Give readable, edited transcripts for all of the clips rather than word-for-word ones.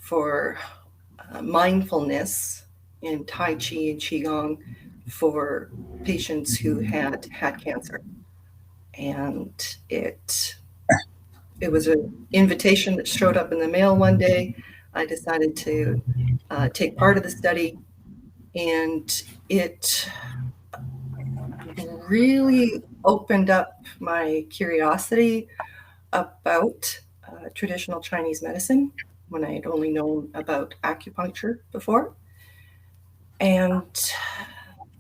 for mindfulness in Tai Chi and Qigong for patients who had cancer. And it was an invitation that showed up in the mail one day. I decided to take part of the study, and it really opened up my curiosity about traditional Chinese medicine when I had only known about acupuncture before. And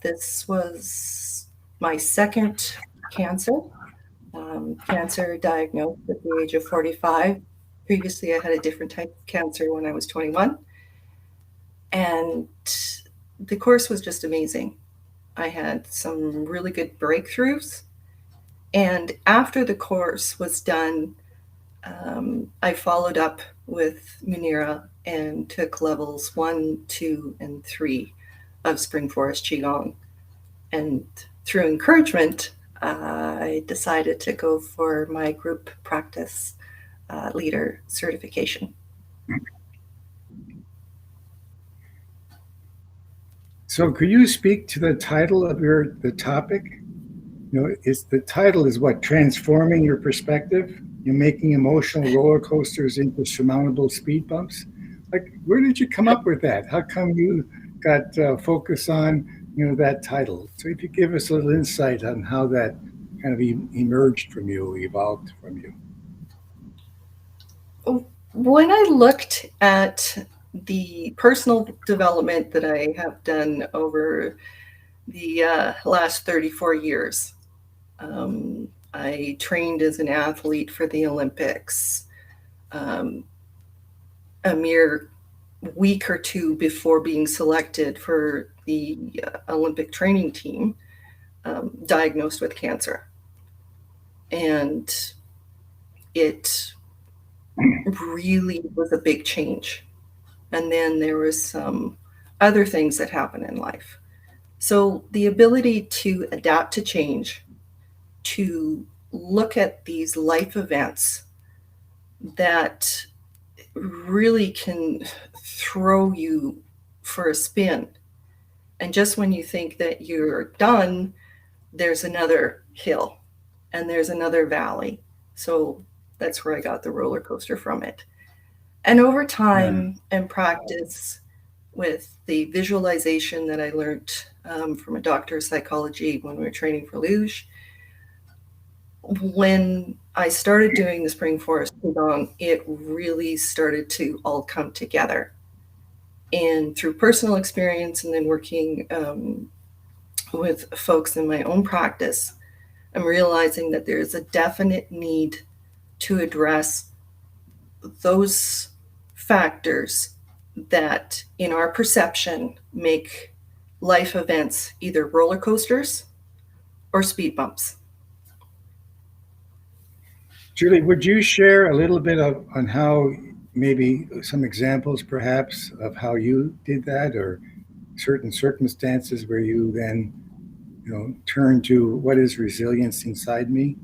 this was my second cancer, cancer diagnosed at the age of 45. Previously, I had a different type of cancer when I was 21. And the course was just amazing. I had some really good breakthroughs. And after the course was done, I followed up with Munira and took levels 1, 2, and 3 of Spring Forest Qigong. And through encouragement, I decided to go for my group practice leader certification. So could you speak to the title of the topic? The title is what? Transforming your perspective? You're making emotional roller coasters into surmountable speed bumps? Like, where did you come up with that? How come you got focus on, that title? So if you give us a little insight on how that kind of emerged from you, evolved from you. When I looked at the personal development that I have done over the last 34 years, I trained as an athlete for the Olympics. A mere week or two before being selected for the Olympic training team, diagnosed with cancer. And it really was a big change. And then there was some other things that happen in life. So the ability to adapt to change, to look at these life events that really can throw you for a spin. And just when you think that you're done, there's another hill and there's another valley. So that's where I got the roller coaster from it. And over time and practice with the visualization that I learned from a doctor of psychology when we were training for luge, when I started doing the Spring Forest Qigong, it really started to all come together. And through personal experience and then working with folks in my own practice, I'm realizing that there's a definite need to address those factors that in our perception make life events either roller coasters or speed bumps. Julie, would you share a little bit on how, maybe some examples perhaps of how you did that, or certain circumstances where you then, turn to what is resilience inside me?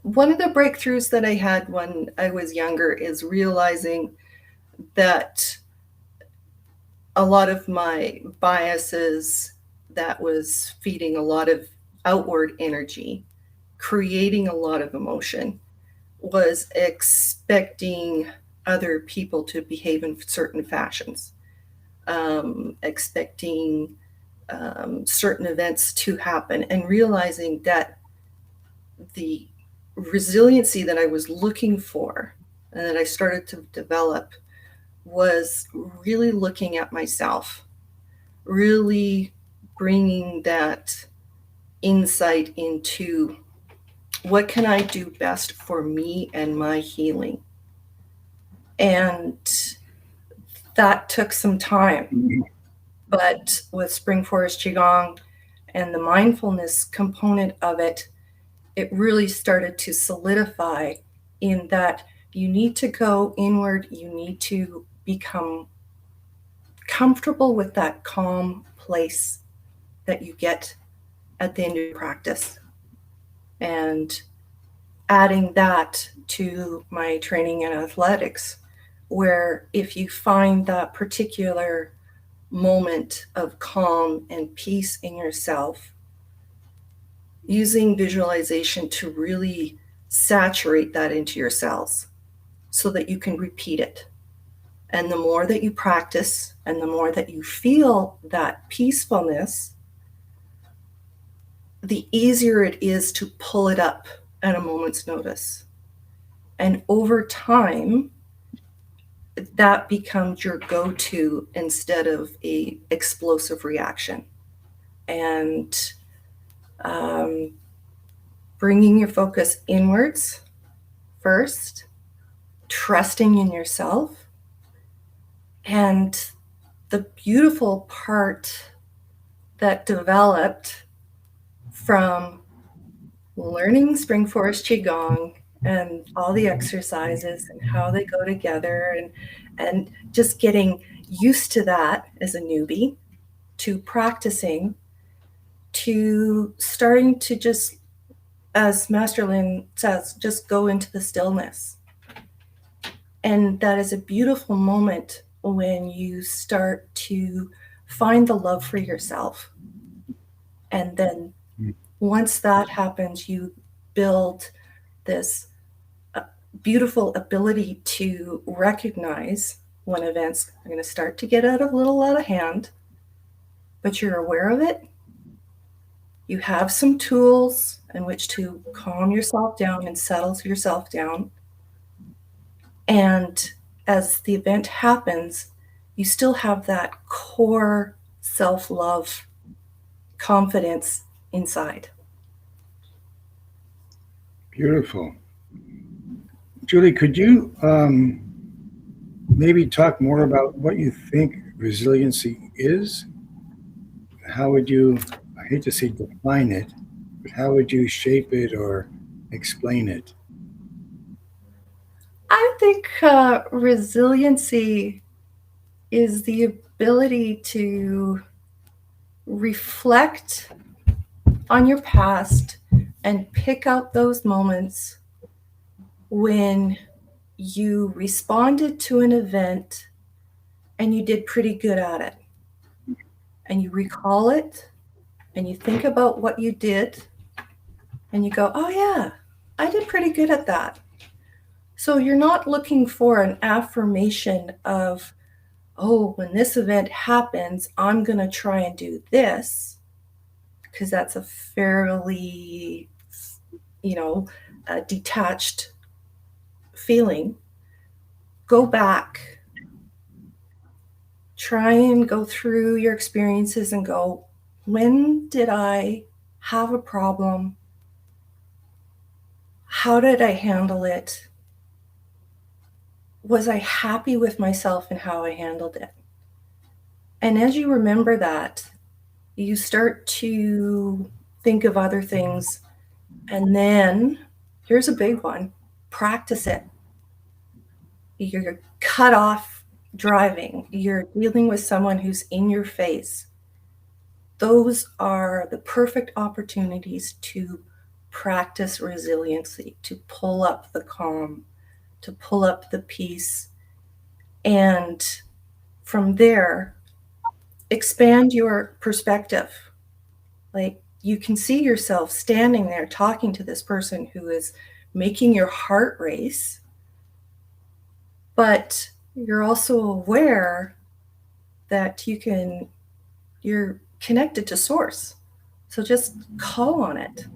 One of the breakthroughs that I had when I was younger is realizing that a lot of my biases that was feeding a lot of outward energy, creating a lot of emotion, was expecting other people to behave in certain fashions, expecting certain events to happen, and realizing that the resiliency that I was looking for and that I started to develop was really looking at myself, really bringing that insight into what can I do best for me and my healing. And that took some time. But with Spring Forest Qigong and the mindfulness component of it, it really started to solidify in that you need to go inward, you need to become comfortable with that calm place that you get at the end of your practice. And adding that to my training in athletics, where if you find that particular moment of calm and peace in yourself, using visualization to really saturate that into your cells so that you can repeat it. And the more that you practice and the more that you feel that peacefulness, the easier it is to pull it up at a moment's notice. And over time, that becomes your go-to instead of a explosive reaction. And bringing your focus inwards first, trusting in yourself. And the beautiful part that developed from learning Spring Forest Qigong and all the exercises and how they go together, and just getting used to that as a newbie, to practicing, to starting to just, as Master Lin says, just go into the stillness. And that is a beautiful moment when you start to find the love for yourself. And then once that happens, you build this beautiful ability to recognize when events are going to start to get a little out of hand, but you're aware of it. You have some tools in which to calm yourself down and settle yourself down. And as the event happens, you still have that core self-love, confidence inside. Beautiful. Julie, could you maybe talk more about what you think resiliency is? How would you, I hate to say define it, but how would you shape it or explain it? I think resiliency is the ability to reflect on your past and pick out those moments when you responded to an event and you did pretty good at it. And you recall it and you think about what you did and you go, oh, yeah, I did pretty good at that. So you're not looking for an affirmation of, oh, when this event happens, I'm going to try and do this, because that's a fairly, detached feeling. Go back, try and go through your experiences and go, when did I have a problem? How did I handle it? Was I happy with myself and how I handled it? And as you remember that, you start to think of other things. And then here's a big one: practice it. You're cut off driving, you're dealing with someone who's in your face. Those are the perfect opportunities to practice resiliency, to pull up the calm, to pull up the peace. And from there, expand your perspective. Like, you can see yourself standing there talking to this person who is making your heart race, but you're also aware that you're connected to source. So just call on it.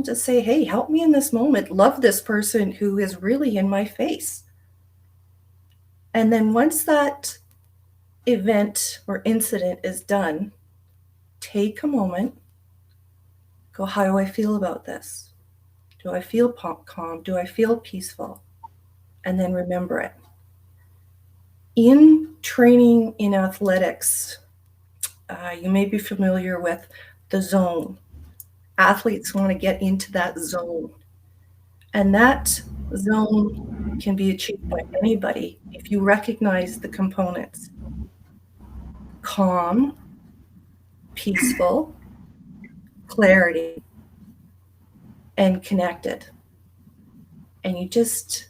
Just say, hey, help me in this moment. Love this person who is really in my face. And then once that event or incident is done, take a moment, go, how do I feel about this? Do I feel calm? Do I feel peaceful? And then remember it. In training in athletics, you may be familiar with the zone. Athletes want to get into that zone. And that zone can be achieved by anybody if you recognize the components: calm, peaceful, clarity, and connected. and you just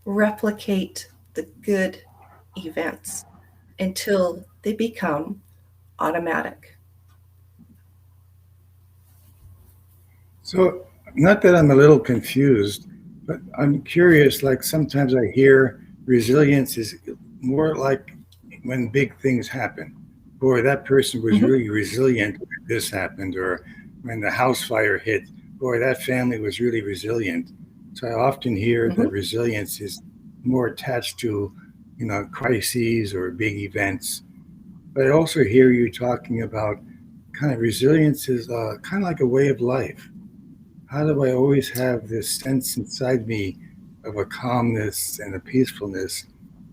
replicate the good events until they become automatic. So, not that I'm a little confused, but I'm curious. Like sometimes I hear resilience is more like when big things happen. Boy, that person was Mm-hmm. really resilient when this happened, or when the house fire hit. Boy, that family was really resilient. So I often hear that Mm-hmm. resilience is more attached to, crises or big events. But I also hear you talking about kind of resilience is kind of like a way of life. How do I always have this sense inside me of a calmness and a peacefulness?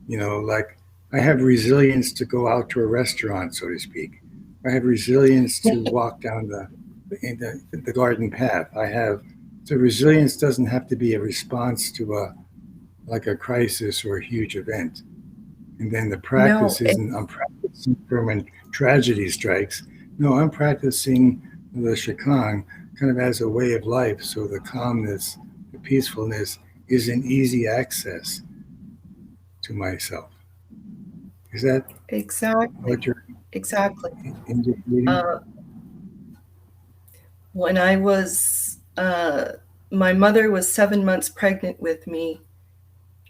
Like I have resilience to go out to a restaurant, so to speak. I have resilience to walk down the garden path. I have so resilience doesn't have to be a response to a crisis or a huge event. And then the No, practice isn't I'm practicing for when tragedy strikes. No, I'm practicing the Shikang kind of as a way of life. So the calmness, the peacefulness is an easy access to myself. Is that exactly. what you're Exactly. indicating? Uh, when I was, my mother was 7 months pregnant with me,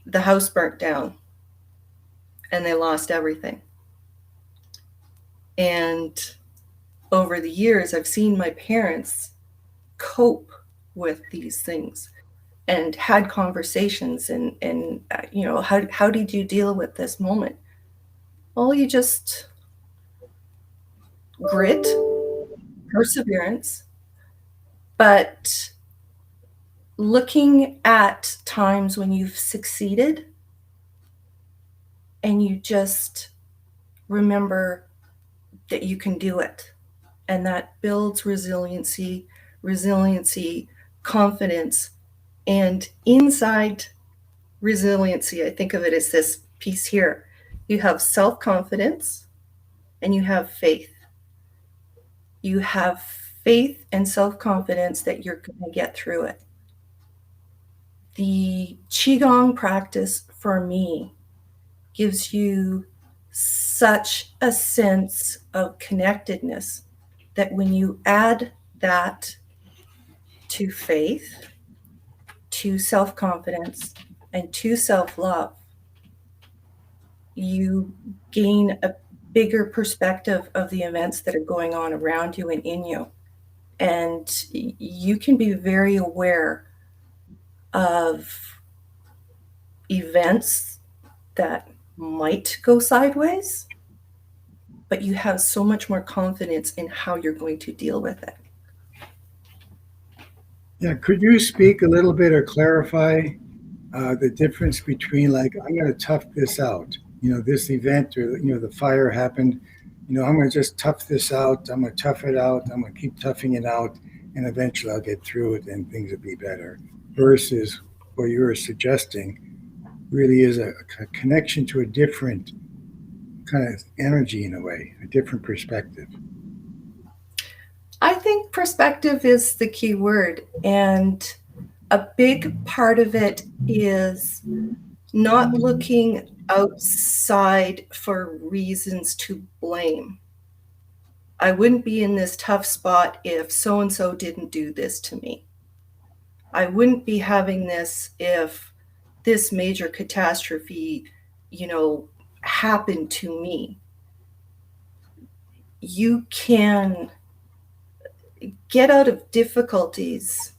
the house burnt down and they lost everything. And over the years, I've seen my parents cope with these things and had conversations and how did you deal with this moment? Well, you just grit, perseverance, but looking at times when you've succeeded and you just remember that you can do it, and that builds resiliency, confidence, and inside resiliency, I think of it as this piece here. You have self-confidence and you have faith. You have faith and self-confidence that you're going to get through it. The Qigong practice for me gives you such a sense of connectedness that when you add that to faith, to self confidence, and to self love, you gain a bigger perspective of the events that are going on around you and in you. And you can be very aware of events that might go sideways, but you have so much more confidence in how you're going to deal with it. Yeah, could you speak a little bit or clarify the difference between like I'm going to tough this out, this event or the fire happened, I'm going to just tough this out. I'm going to tough it out. I'm going to keep toughing it out, and eventually I'll get through it and things will be better. Versus what you were suggesting really is a connection to a different kind of energy in a way, a different perspective. I think perspective is the key word. And a big part of it is not looking outside for reasons to blame. I wouldn't be in this tough spot if so and so didn't do this to me. I wouldn't be having this if this major catastrophe, you know, happened to me. You can get out of difficulties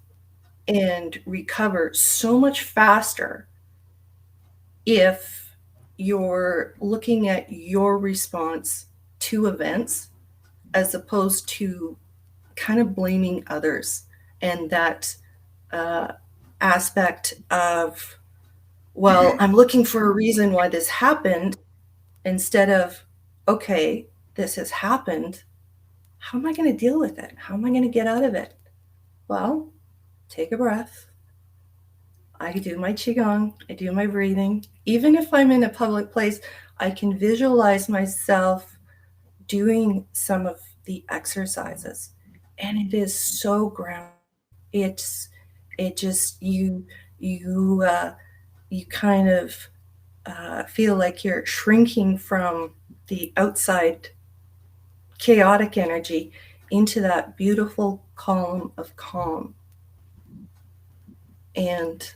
and recover so much faster if you're looking at your response to events as opposed to kind of blaming others and that uh, aspect of, well, I'm looking for a reason why this happened instead of, okay, this has happened. How am I going to deal with it? How am I going to get out of it? Well, take a breath. I do my Qigong, I do my breathing. Even if I'm in a public place, I can visualize myself doing some of the exercises. And it is so grounding. It's it just You you kind of feel like you're shrinking from the outside chaotic energy into that beautiful column of calm, and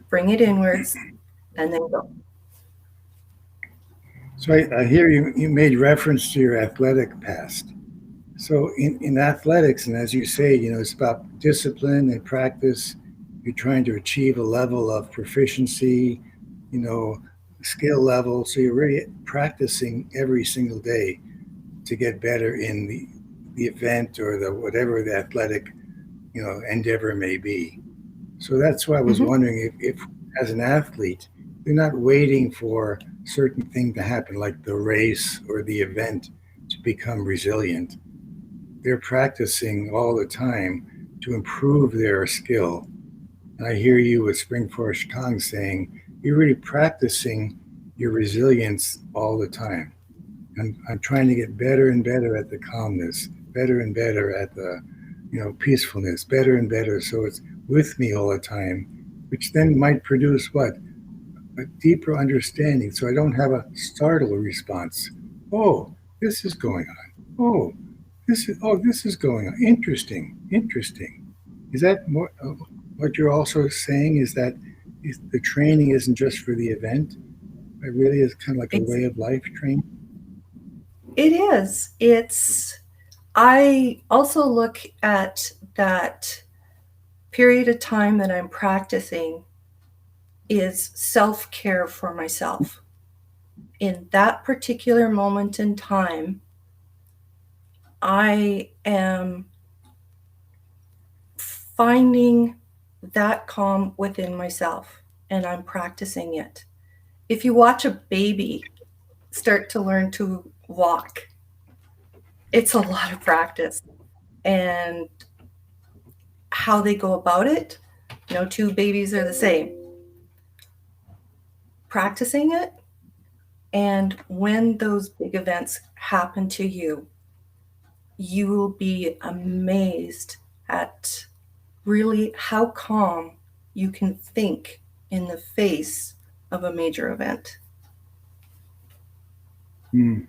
bring it inwards and then go. So I hear you made reference to your athletic past. So in athletics, and as you say, it's about discipline and practice. You're trying to achieve a level of proficiency, you know, skill level. So you're really practicing every single day to get better in the event or the whatever the athletic, endeavor may be. So that's why I was Mm-hmm. wondering if as an athlete, they're not waiting for certain thing to happen, like the race or the event, to become resilient. They're practicing all the time to improve their skill. And I hear you with Spring Forest Qigong saying you're really practicing your resilience all the time. I'm trying to get better and better at the calmness, better and better at the, peacefulness, better and better. So it's with me all the time, which then might produce what? A deeper understanding. So I don't have a startle response. Oh, this is going on. This is going on. Interesting, interesting. Is that more what you're also saying? Is that the training isn't just for the event? It really is kind of like a It's, way of life training. it is. It's, I also look at that period of time that I'm practicing is self care for myself. In that particular moment in time, I am finding that calm within myself and I'm practicing it. If you watch a baby start to learn to walk, it's a lot of practice. And how they go about it, no two babies are the same. Practicing it, and when those big events happen to you, you will be amazed at really how calm you can think in the face of a major event. Hmm.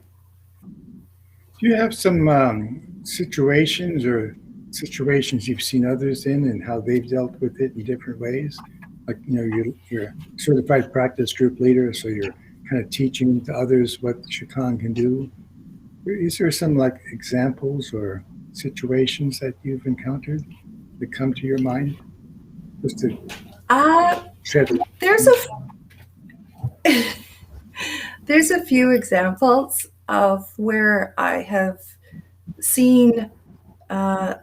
Do you have some situations or situations you've seen others in and how they've dealt with it in different ways? Like, you're a certified practice group leader, so you're kind of teaching to others what Qigong can do. Is there some like examples or situations that you've encountered that come to your mind just to Uh, shed there's light? a there's a few examples of where I have seen uh,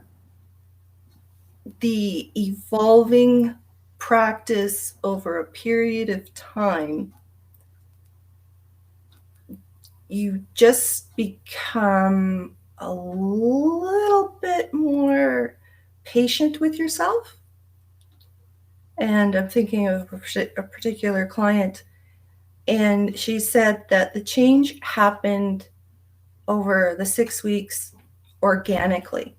the evolving practice over a period of time. You just become a little bit more patient with yourself. And I'm thinking of a particular client, and she said that the change happened over the 6 weeks organically.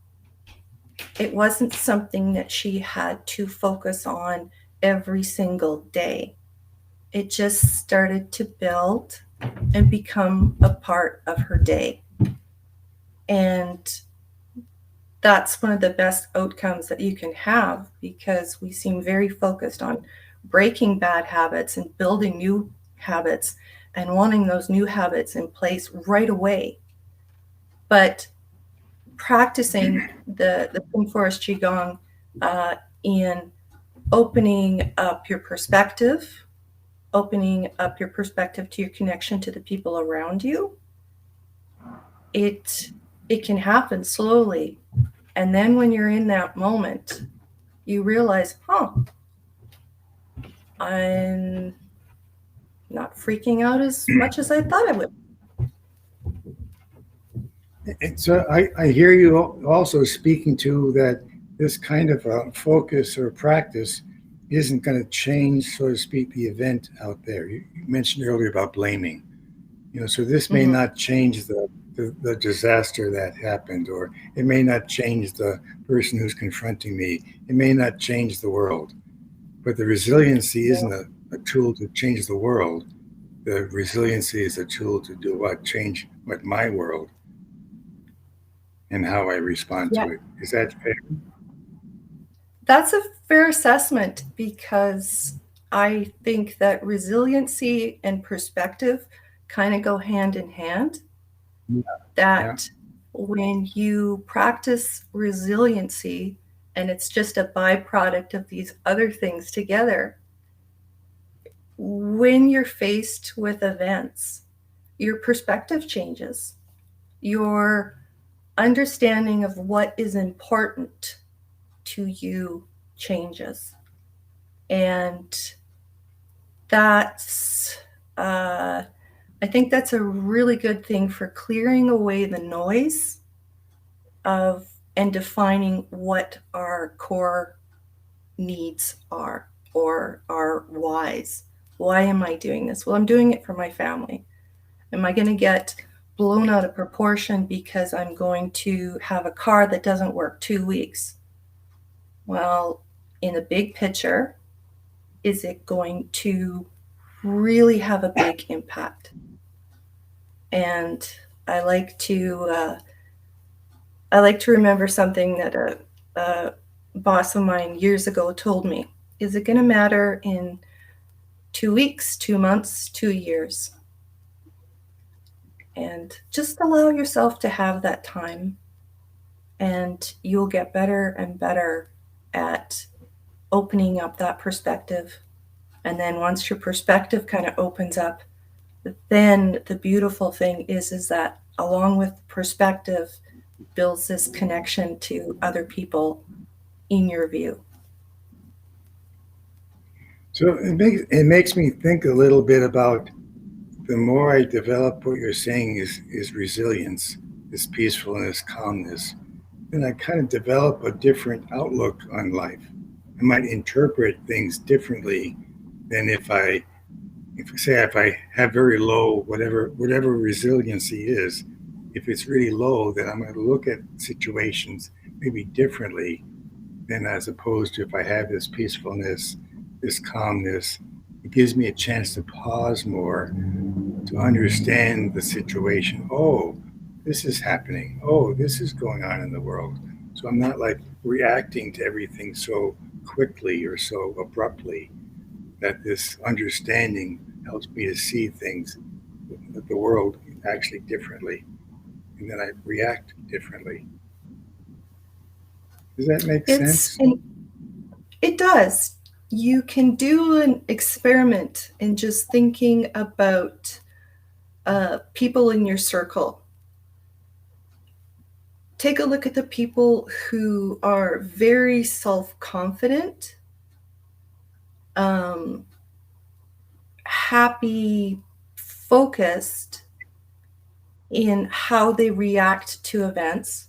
It wasn't something that she had to focus on every single day. It just started to build and become a part of her day. And that's one of the best outcomes that you can have, because we seem very focused on breaking bad habits and building new habits and wanting those new habits in place right away. But practicing the Spring Forest Qigong uh, in opening up your perspective to your connection to the people around you, it it can happen slowly. And then when you're in that moment, you realize, I'm not freaking out as much as I thought I would. And so I hear you also speaking to that this kind of focus or practice isn't going to change, so to speak, the event out there. You mentioned earlier about blaming, so this may Mm-hmm. not change the disaster that happened, or it may not change the person who's confronting me. It may not change the world. But the resiliency isn't a tool to change the world. The resiliency is a tool to do what? Change what my world and how I respond Yeah, to it. Is that fair? that's a fair assessment because I think that resiliency and perspective kind of go hand in hand. Yeah. Yeah. That when you practice resiliency and it's just a byproduct of these other things together, when you're faced with events, your perspective changes. Your understanding of what is important to you changes. And that's, I think that's a really good thing for clearing away the noise of and defining what our core needs are or our whys. Why am I doing this? Well, I'm doing it for my family. Am I going to get blown out of proportion because I'm going to have a car that doesn't work 2 weeks? Well, in the big picture, is it going to really have a big impact? And I like to remember something that a boss of mine years ago told me. Is it going to matter in 2 weeks, 2 months, 2 years? And just allow yourself to have that time, and you'll get better and better at opening up that perspective. And then once your perspective kind of opens up, then the beautiful thing is that along with perspective builds this connection to other people in your view. So it makes me think a little bit about the more I develop what you're saying is resilience, is peacefulness, calmness, then I kind of develop a different outlook on life. I might interpret things differently than if I have very low whatever resiliency is. If it's really low, then I'm going to look at situations maybe differently than as opposed to if I have this peacefulness, this calmness. It gives me a chance to pause more, to understand the situation. Oh, this is happening. Oh, this is going on in the world. So I'm not like reacting to everything so quickly or so abruptly, that this understanding helps me to see things, the world actually differently. And then I react differently. Does that make It's sense? and it does. You can do an experiment in just thinking about people in your circle. Take a look at the people who are very self confident, um, happy, focused in how they react to events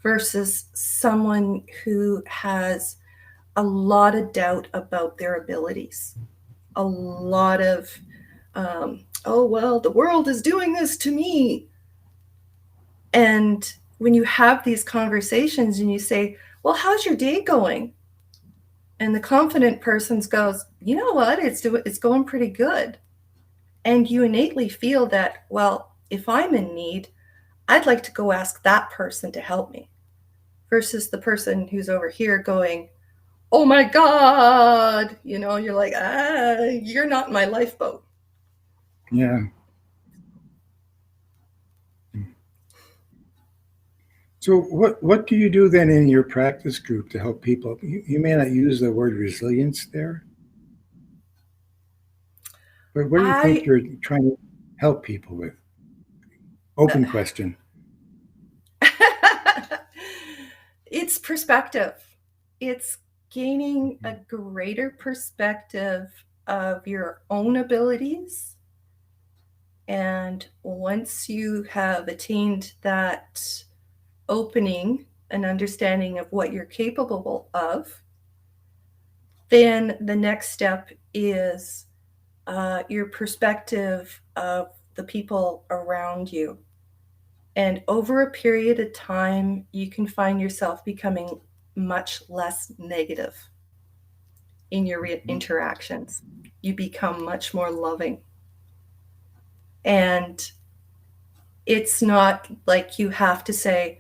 versus someone who has a lot of doubt about their abilities, a lot of, oh, well, the world is doing this to me. And when you have these conversations and you say, well, how's your day going? And the confident person goes, you know what, it's going pretty good. And you innately feel that, well, if I'm in need, I'd like to go ask that person to help me versus the person who's over here going, oh my God, you're like, you're not my lifeboat. Yeah. So what do you do then in your practice group to help people? You may not use the word resilience there, but what do you think I, you're trying to help people with? Open question. it's perspective. It's gaining a greater perspective of your own abilities. And once you have attained that opening and understanding of what you're capable of, then the next step is your perspective of the people around you. And over a period of time, you can find yourself becoming much less negative. in your interactions. You become much more loving. And it's not like you have to say,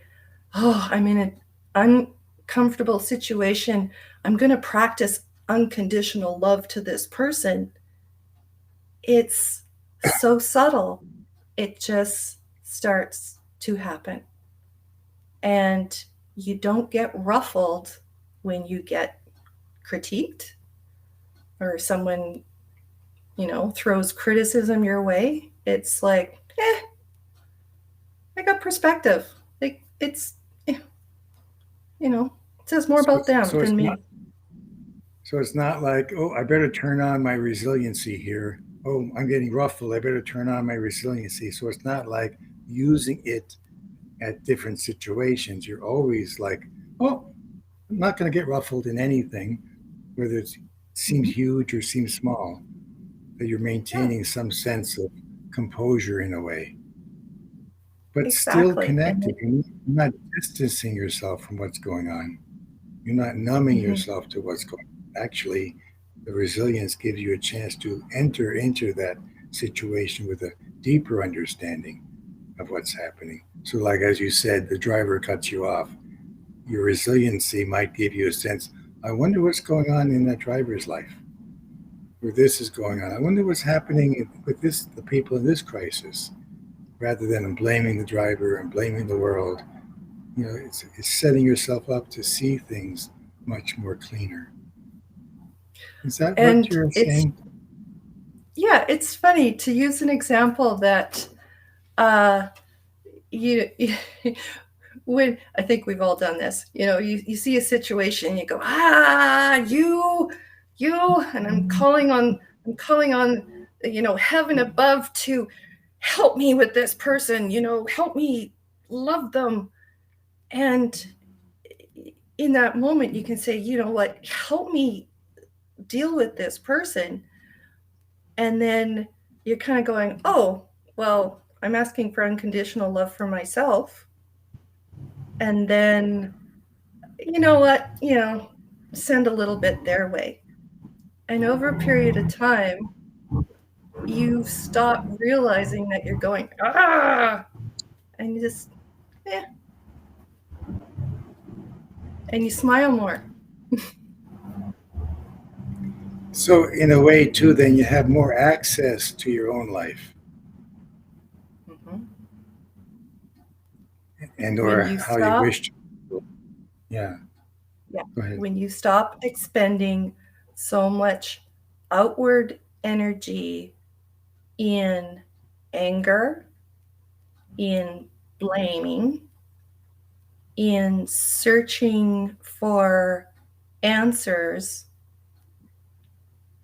oh, I'm in an uncomfortable situation. I'm going to practice unconditional love to this person. It's so subtle. It just starts to happen. And you don't get ruffled when you get critiqued or someone, throws criticism your way. It's like, I got perspective. Like it's, it says more about them So than it's me. not. So it's not like, oh, I better turn on my resiliency here. Oh, I'm getting ruffled. I better turn on my resiliency. So it's not like using it at different situations. You're always like, oh, I'm not going to get ruffled in anything, whether it seems Mhm. huge or seems small, that you're Yeah, maintaining some sense of composure in a way, but still exactly. connected. You're not distancing yourself from what's going on. You're not numbing Mhm. yourself to what's going on. Actually, the resilience gives you a chance to enter into that situation with a deeper understanding of what's happening. So, like as you said, the driver cuts you off. Your resiliency might give you a sense, I wonder what's going on in that driver's life, where this is going on. I wonder what's happening with the people in this crisis, rather than blaming the driver and blaming the world. It's setting yourself up to see things much more cleaner. Is that what And you're it's, saying? yeah, it's funny to use an example that uh, you, when I think we've all done this, you see a situation, you go, you, and I'm calling on, heaven above to help me with this person, help me love them. And in that moment, you can say, you know what, help me deal with this person. And then you're kind of going, oh, well, I'm asking for unconditional love for myself. And then, you know what, send a little bit their way. And over a period of time, you stop realizing that you're going, and you just, eh, and you smile more. So, in a way, too, then you have more access to your own life Mm-hmm. and When or you how you stop, wish to. Yeah, yeah, go ahead. when you stop expending so much outward energy in anger, in blaming, in searching for answers,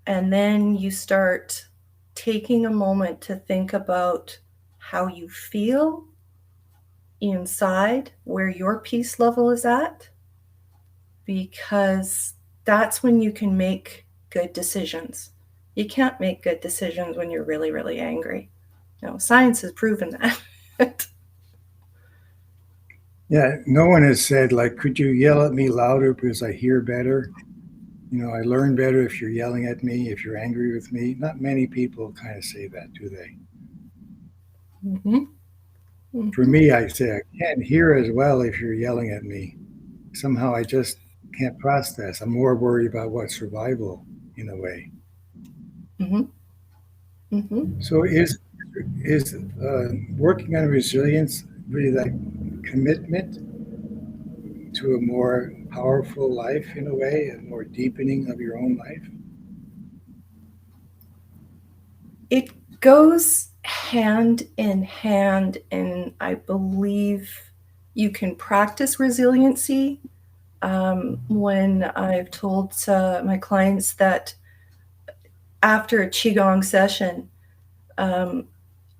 and then you start taking a moment to think about how you feel inside, where your peace level is at, because that's when you can make good decisions. You can't make good decisions when you're really, really angry. Science has proven that. Yeah, no one has said, like, could you yell at me louder because I hear better? I learn better if you're yelling at me, if you're angry with me. Not many people kind of say that, do they? Mm-hmm. For Mm-hmm. me, I say I can't hear as well if you're yelling at me. Somehow I just can't process. I'm more worried about what survival in a way. Mm-hmm. Mm-hmm. So is working on resilience really that commitment to a more powerful life in a way, a more deepening of your own life? It goes hand in hand, and I believe you can practice resiliency. When I've told my clients that after a Qigong session, um,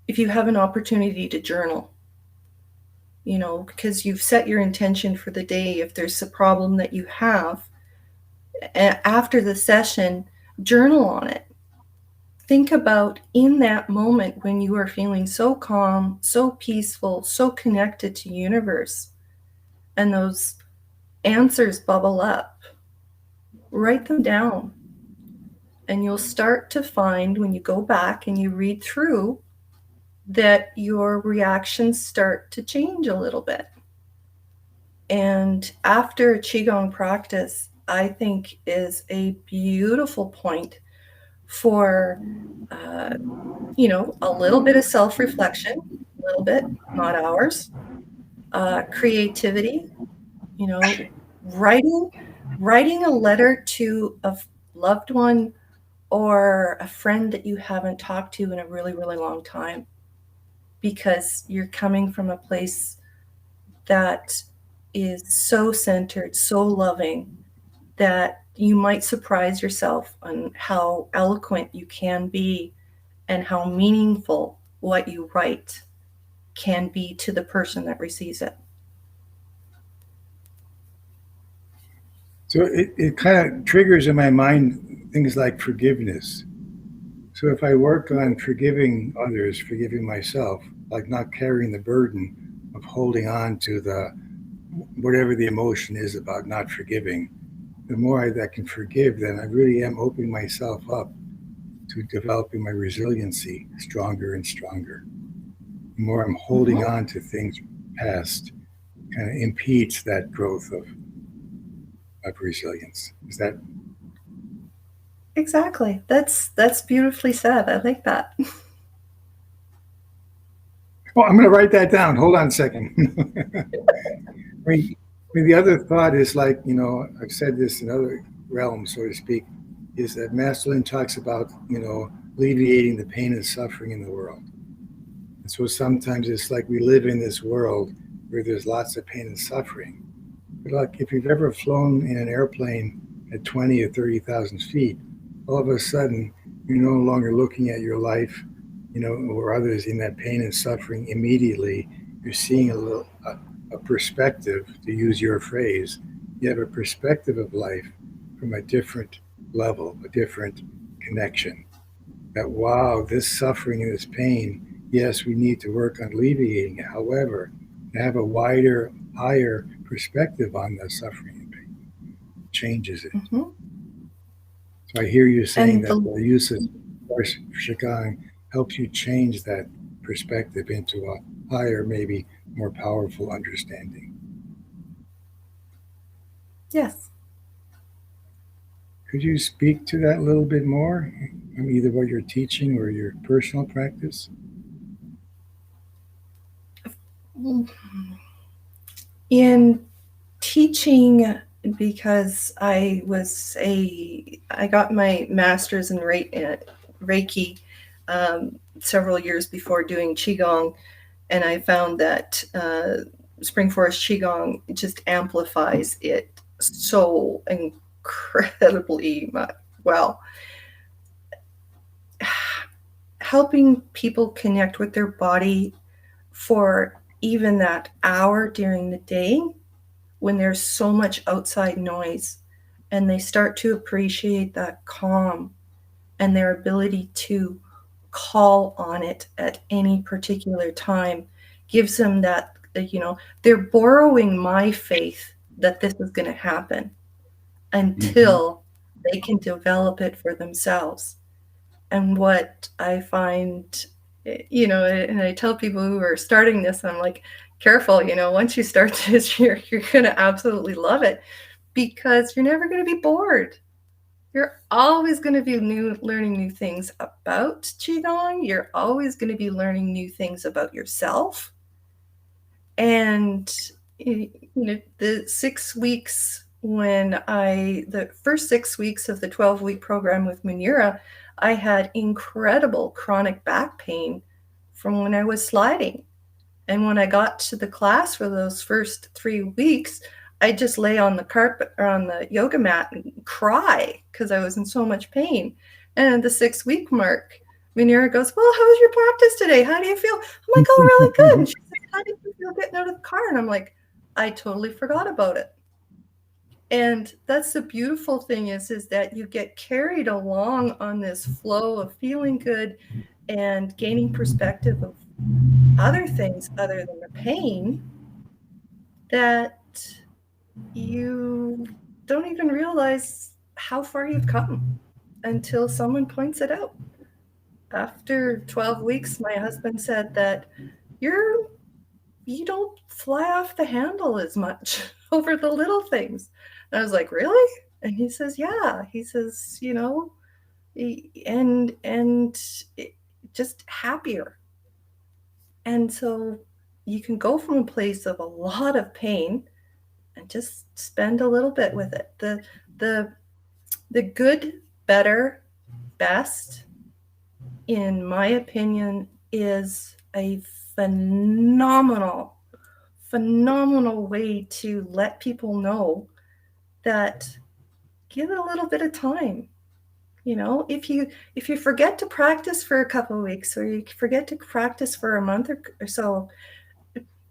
if you have an opportunity to journal, because you've set your intention for the day, if there's a problem that you have, after the session, journal on it. Think about in that moment when you are feeling so calm, so peaceful, so connected to universe, and those answers bubble up. Write them down. And you'll start to find when you go back and you read through that your reactions start to change a little bit. And after a Qigong practice, I think is a beautiful point for, uh, a little bit of self-reflection, a little bit, not hours, creativity, you know, writing, writing a letter to a loved one or a friend that you haven't talked to in a really, really long time, because you're coming from a place that is so centered, so loving, that you might surprise yourself on how eloquent you can be and how meaningful what you write can be to the person that receives it. So it kind of triggers in my mind things like forgiveness. So if I work on forgiving others, forgiving myself, like not carrying the burden of holding on to the whatever the emotion is about not forgiving, the more I can forgive, then I really am opening myself up to developing my resiliency stronger and stronger. The more I'm holding Mm-hmm. on to things past, kind of impedes that growth of resilience. Is that? Exactly. That's beautifully said. I like that. Oh, I'm going to write that down. Hold on a second. The other thought is like, I've said this in other realms, so to speak, is that Masterlin talks about, alleviating the pain and suffering in the world. And so sometimes it's like we live in this world where there's lots of pain and suffering. But like if you've ever flown in an airplane at 20 or 30,000 feet, all of a sudden you're no longer looking at your life, or others in that pain and suffering immediately. You're seeing a perspective, to use your phrase. You have a perspective of life from a different level, a different connection. That, wow, this suffering and this pain, yes, we need to work on alleviating it. However, to have a wider, higher perspective on the suffering and pain changes it. Mm-hmm. So I hear you saying And that the the use of Forest Qigong helps you change that perspective into a higher, maybe more powerful understanding. yes. Could you speak to that a little bit more? Either what you're teaching or your personal practice? In teaching, because I got my master's in Reiki several years before doing Qigong, and I found that Spring Forest Qigong just amplifies it so incredibly well. Helping people connect with their body for even that hour during the day when there's so much outside noise, and they start to appreciate that calm and their ability to call on it at any particular time, gives them that, they're borrowing my faith that this is going to happen Mm-hmm. until they can develop it for themselves. And what I find, and I tell people who are starting this, I'm like, careful, once you start this, you're going to absolutely love it, because you're never going to be bored. You're always going to be learning new things about Qigong. You're always going to be learning new things about yourself. And, the 6 weeks the first 6 weeks of the 12-week program with Munira, I had incredible chronic back pain from when I was sliding. And when I got to the class for those first 3 weeks, I just lay on the carpet or on the yoga mat and cry because I was in so much pain. And at the 6 week mark, Munira goes, "Well, how was your practice today? How do you feel?" I'm like, "Oh, really good." And she's like, "How did you feel getting out of the car?" And I'm like, "I totally forgot about it." And that's the beautiful thing is that you get carried along on this flow of feeling good and gaining perspective of other things other than the pain, that you don't even realize how far you've come. until someone points it out. After 12 weeks, my husband said that you don't fly off the handle as much over the little things. And I was like, really? And he says, yeah. He says, and just happier. And so you can go from a place of a lot of pain and just spend a little bit with it. The good, better, best, in my opinion, is a phenomenal way to let people know that give it a little bit of time. If you forget to practice for a couple of weeks, or you forget to practice for a month or so,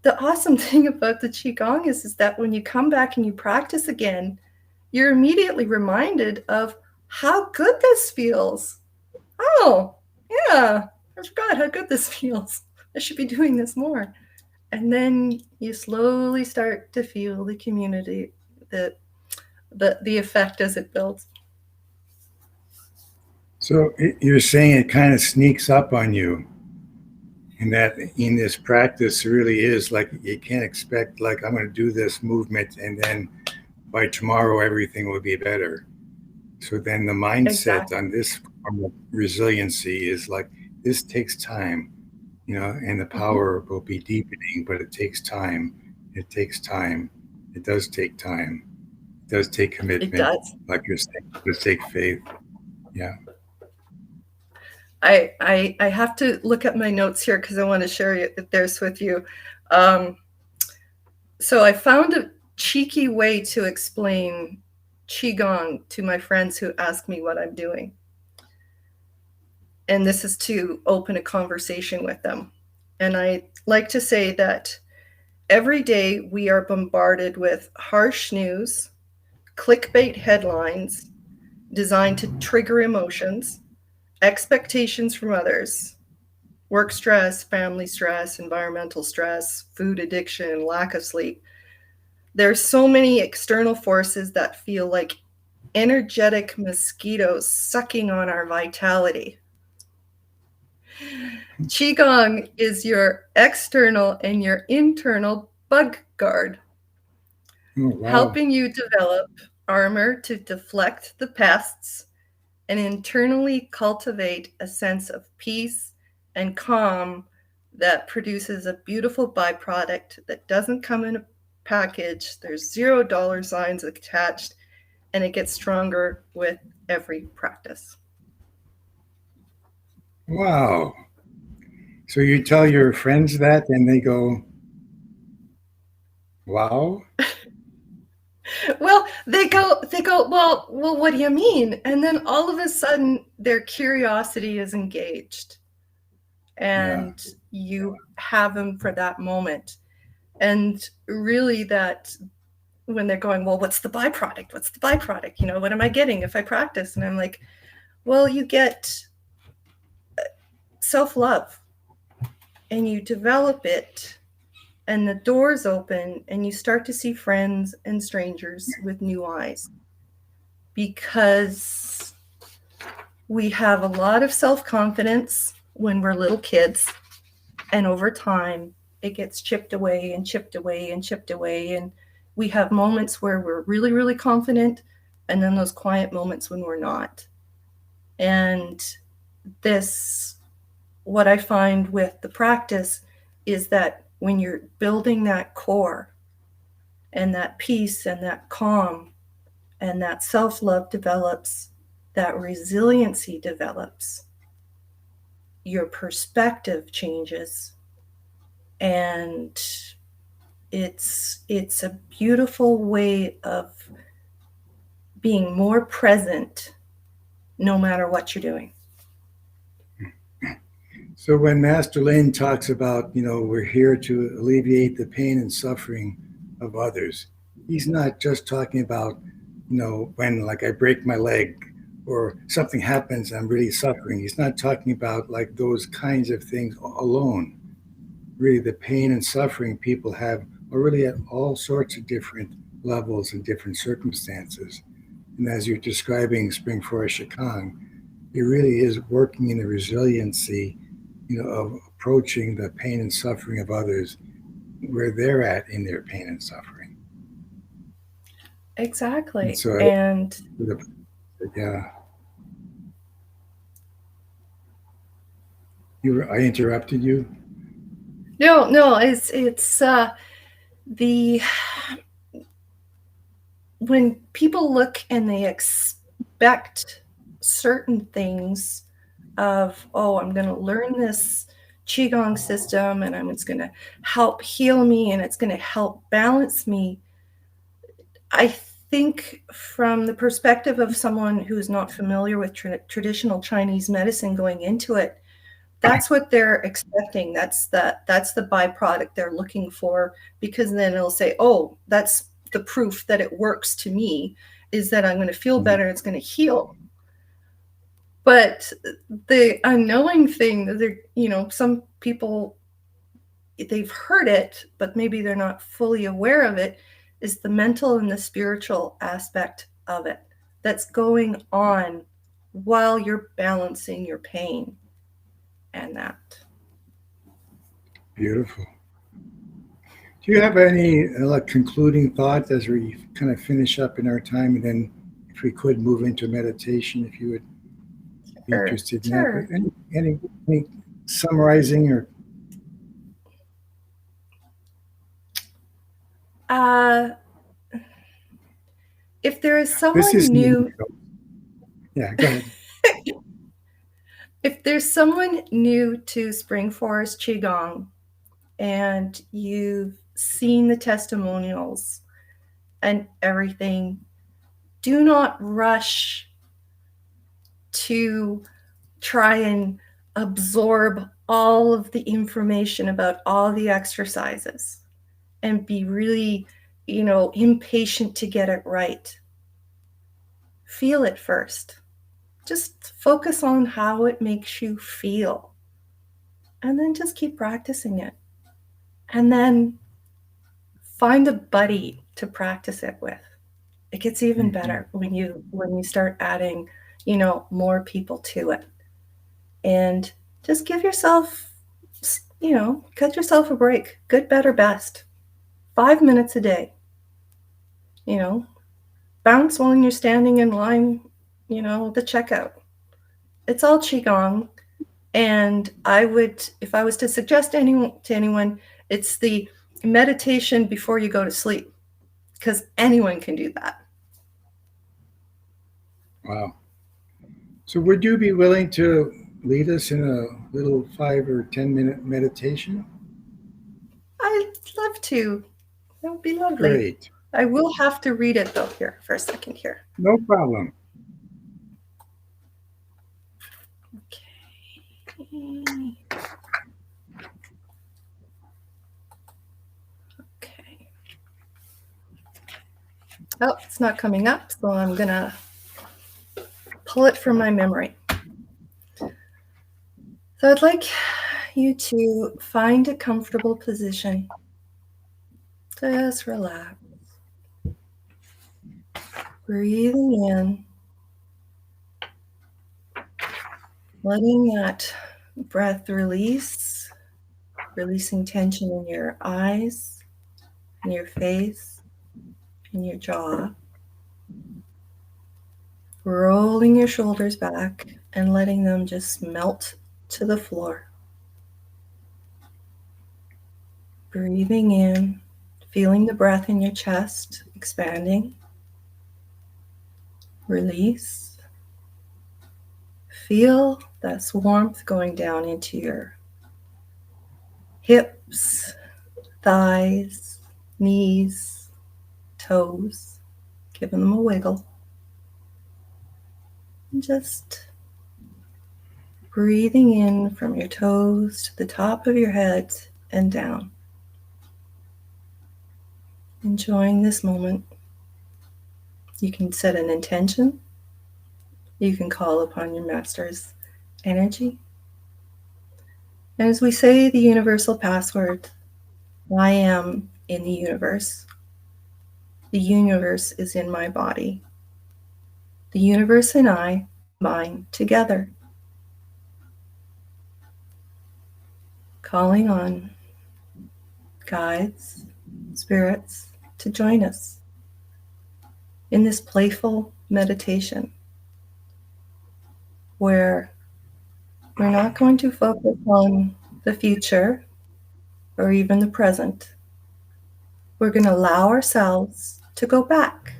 the awesome thing about the Qigong is that when you come back and you practice again, you're immediately reminded of how good this feels. Oh, yeah, I forgot how good this feels. I should be doing this more. And then you slowly start to feel the community, the effect as it builds. So you're saying it kind of sneaks up on you, and that in this practice really is like you can't expect, like, I'm going to do this movement and then by tomorrow everything will be better. So then the mindset Exactly. on this form of resiliency is like, this takes time, and the power will be deepening, but it takes time. It takes time. It does take time. It does take It commitment, does. like you're saying. It does take faith. Yeah. I have to look at my notes here because I want to share this with you. So I found a cheeky way to explain Qigong to my friends who ask me what I'm doing. And this is to open a conversation with them. And I like to say that every day we are bombarded with harsh news, clickbait headlines designed to trigger emotions, expectations from others, work stress, family stress, environmental stress, food addiction, lack of sleep. There's so many external forces that feel like energetic mosquitoes sucking on our vitality. Qigong is your external and your internal bug guard, Oh, wow. helping you develop armor to deflect the pests and internally cultivate a sense of peace and calm that produces a beautiful byproduct that doesn't come in a package. There's $0 attached, and it gets stronger with every practice. Wow. So you tell your friends that and they go, wow. Well, they go, well, what do you mean? And then all of a sudden their curiosity is engaged, Yeah. and you have them for that moment. And really, that when they're going, well, what's the byproduct? What's the byproduct? What am I getting if I practice? And I'm like, well, you get self-love, and you develop it, and the doors open, and you start to see friends and strangers with new eyes, because we have a lot of self-confidence when we're little kids, and over time it gets chipped away and chipped away and chipped away, and we have moments where we're really, really confident, and then those quiet moments when we're not. And what I find with the practice is that when you're building that core, and that peace and that calm and that self-love develops, that resiliency develops, your perspective changes, and it's a beautiful way of being more present no matter what you're doing. So when Master Lin talks about, we're here to alleviate the pain and suffering of others, he's not just talking about, when like I break my leg or something happens, I'm really suffering. He's not talking about like those kinds of things alone. Really, the pain and suffering people have are really at all sorts of different levels and different circumstances. And as you're describing Spring Forest Qigong, it really is working in the resiliency, of approaching the pain and suffering of others where they're at in their pain and suffering. And Exactly. so, And yeah, I interrupted you. no, it's the when people look and they expect certain things of, oh, I'm going to learn this qigong system and it's going to help heal me and it's going to help balance me. I think from the perspective of someone who's not familiar with traditional Chinese medicine going into it, that's what they're expecting. That's the byproduct they're looking for, because then it'll say, oh, that's the proof that it works to me, is that I'm going to feel better, it's going to heal. But the unknowing thing that some people, they've heard it, but maybe they're not fully aware of it, is the mental and the spiritual aspect of it that's going on while you're balancing your pain and that. Beautiful. Do you have any concluding thoughts as we kind of finish up in our time, and then if we could move into meditation, if you would be interested in Sure. that? Any summarizing or? If there is This someone is new, yeah. Go ahead. if there's someone new to Spring Forest Qigong and you've seen the testimonials and everything, do not rush to try and absorb all of the information about all the exercises and be really, impatient to get it right. Feel it first. Just focus on how it makes you feel. And then just keep practicing it. And then find a buddy to practice it with. It gets even better when you start adding, more people to it. And just give yourself, cut yourself a break. Good, better, best. 5 minutes a day. Bounce when you're standing in line, the checkout. It's all qigong. And if I was to suggest to anyone, it's the meditation before you go to sleep, because anyone can do that. Wow. So would you be willing to lead us in a little 5 or 10-minute meditation? I'd love to. That would be lovely. Great. I will have to read it though here for a second here. No problem. Okay. Oh, it's not coming up, so I'm gonna pull it from my memory. So I'd like you to find a comfortable position. Just relax. Breathing in. Letting that breath release, releasing tension in your eyes, in your face, in your jaw. Rolling your shoulders back and letting them just melt to the floor. Breathing in, feeling the breath in your chest expanding. Release. Feel that warmth going down into your hips, thighs, knees, toes. Giving them a wiggle. And just breathing in from your toes to the top of your head and down. Enjoying this moment. You can set an intention. You can call upon your master's energy. And as we say the universal password, I am in the universe. The universe is in my body. The universe and I combine together, calling on guides, spirits to join us in this playful meditation where we're not going to focus on the future or even the present. We're going to allow ourselves to go back.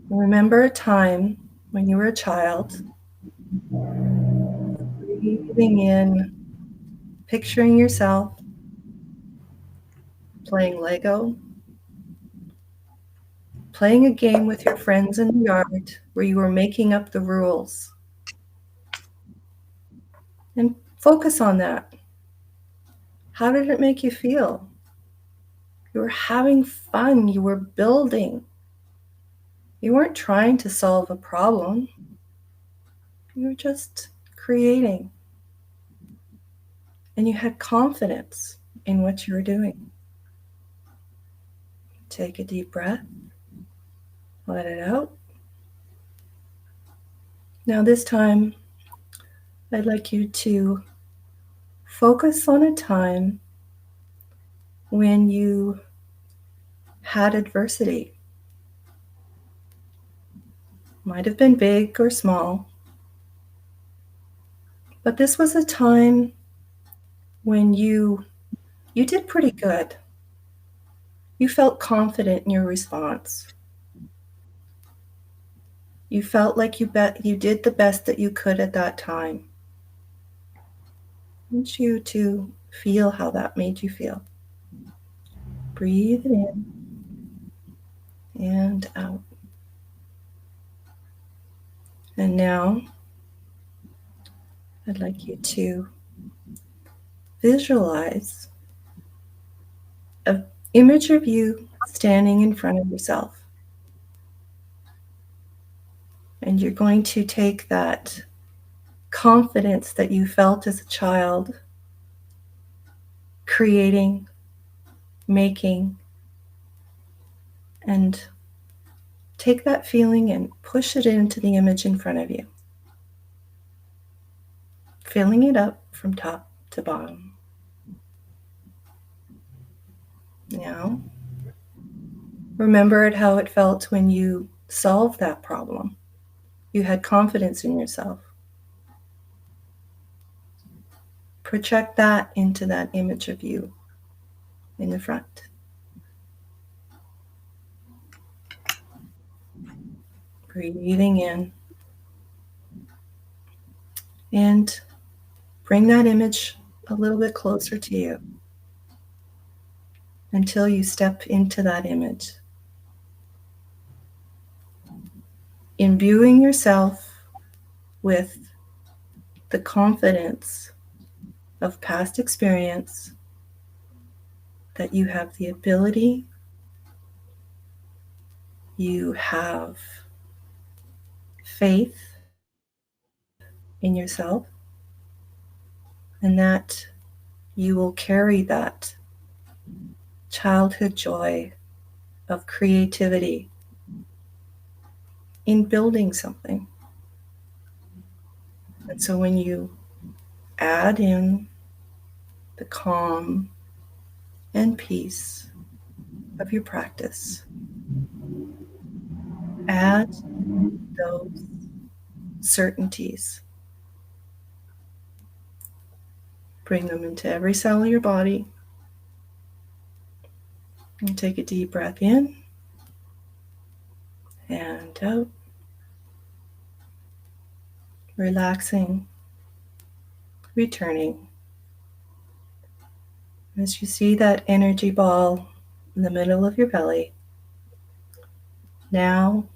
Remember a time when you were a child, breathing in, picturing yourself playing Lego, playing a game with your friends in the yard where you were making up the rules. And focus on that. How did it make you feel? You were having fun. You were building. You weren't trying to solve a problem. You were just creating. And you had confidence in what you were doing. Take a deep breath. Let it out. Now this time, I'd like you to focus on a time when you had adversity. Might have been big or small, but this was a time when you did pretty good. You felt confident in your response. You felt like you did the best that you could at that time. I want you to feel how that made you feel. Breathe it in and out. And now I'd like you to visualize an image of you standing in front of yourself. And you're going to take that confidence that you felt as a child, creating, making, and take that feeling and push it into the image in front of you, filling it up from top to bottom. Now, remember how it felt when you solved that problem. You had confidence in yourself. Project that into that image of you in the front. Breathing in. And bring that image a little bit closer to you until you step into that image. Imbuing yourself with the confidence of past experience that you have the ability, you have faith in yourself, and that you will carry that childhood joy of creativity in building something. And so when you add in the calm and peace of your practice, add those certainties. Bring them into every cell of your body. And take a deep breath in and out. Relaxing, returning. As you see that energy ball in the middle of your belly, now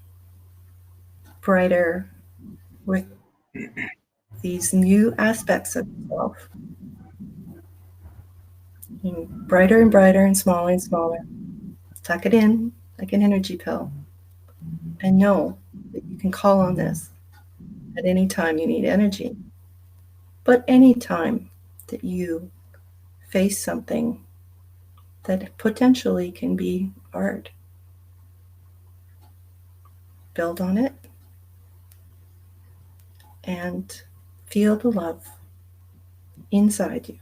brighter with these new aspects of yourself. And brighter and smaller and smaller. Tuck it in like an energy pill. And know that you can call on this at any time you need energy. But any time that you face something that potentially can be hard, build on it and feel the love inside you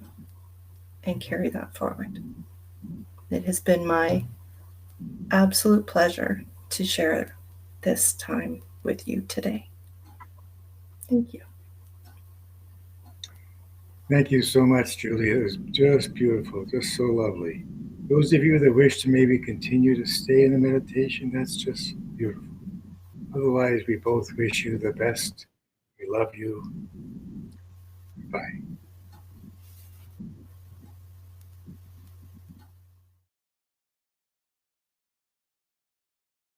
and carry that forward. It has been my absolute pleasure to share this time with you today. Thank you. Thank you so much, Julia. It was just beautiful, just so lovely. Those of you that wish to maybe continue to stay in the meditation, that's just beautiful. Otherwise, we both wish you the best. We love you. Bye.